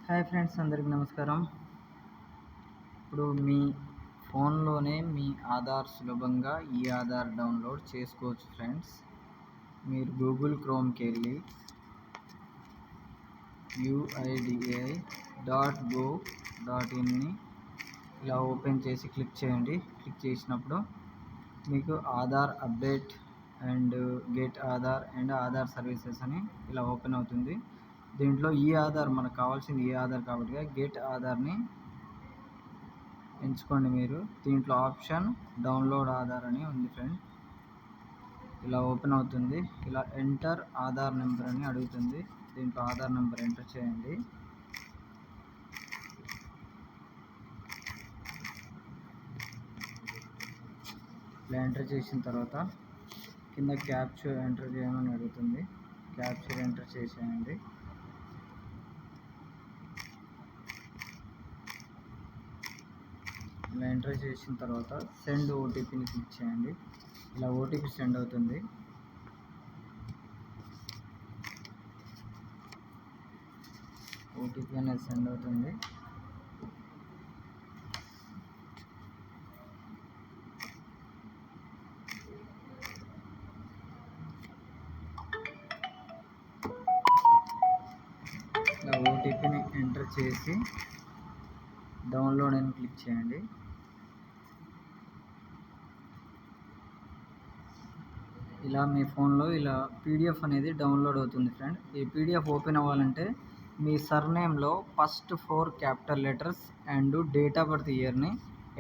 Hi friends, అందరికీ నమస్కారం. ఇప్పుడు మీ ఫోన్లోనే మీ ఆధార్ సులభంగా ఈ ఆధార్ డౌన్లోడ్ చేసుకోవచ్చు ఫ్రెండ్స్. మీరు గూగుల్ క్రోమ్కి వెళ్ళి uidi.gov.inని ఇలా ఓపెన్ చేసి క్లిక్ చేయండి. క్లిక్ చేసినప్పుడు మీకు Aadhaar update and get Aadhaar and Aadhaar services అని ఇలా ఓపెన్ అవుతుంది. దీంట్లో ఈ ఆధార్ మనకు కావాల్సింది ఈ ఆధార్ కాబట్టి గెట్ ఆధార్ని ఎంచుకోండి. మీరు దీంట్లో ఆప్షన్ డౌన్లోడ్ ఆధార్ అని ఉంది ఫ్రెండ్. ఇలా ఓపెన్ అవుతుంది. ఇలా ఎంటర్ ఆధార్ నెంబర్ అని అడుగుతుంది. దీంట్లో ఆధార్ నెంబర్ ఎంటర్ చేయండి. ఇలా ఎంటర్ చేసిన తర్వాత కింద క్యాప్చర్ ఎంటర్ చేయమని అడుగుతుంది. క్యాప్చర్ ఎంటర్ చేసేయండి. ఇలా ఎంటర్ చేసిన తర్వాత సెండ్ ఓటీపీని క్లిక్ చేయండి. ఇలా ఓటీపీ సెండ్ అవుతుంది. ఓటీపీ అనేది సెండ్ అవుతుంది. ఇలా ఓటీపీని ఎంటర్ చేసి డౌన్లోడ్ అని క్లిక్ చేయండి. ఇలా మీ ఫోన్లో ఇలా పీడిఎఫ్ అనేది డౌన్లోడ్ అవుతుంది ఫ్రెండ్. ఈ పీడిఎఫ్ ఓపెన్ అవ్వాలంటే మీ సర్నేమ్లో first 4 capital letters and date of birth ఇయర్ని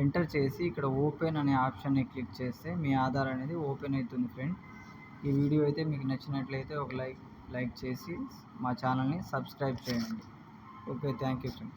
ఎంటర్ చేసి ఇక్కడ ఓపెన్ అనే ఆప్షన్ని క్లిక్ చేస్తే మీ ఆధార్ అనేది ఓపెన్ అవుతుంది ఫ్రెండ్. ఈ వీడియో అయితే మీకు నచ్చినట్లయితే ఒక లైక్ చేసి మా ఛానల్ని సబ్స్క్రైబ్ చేయండి. Okay, thank you friend.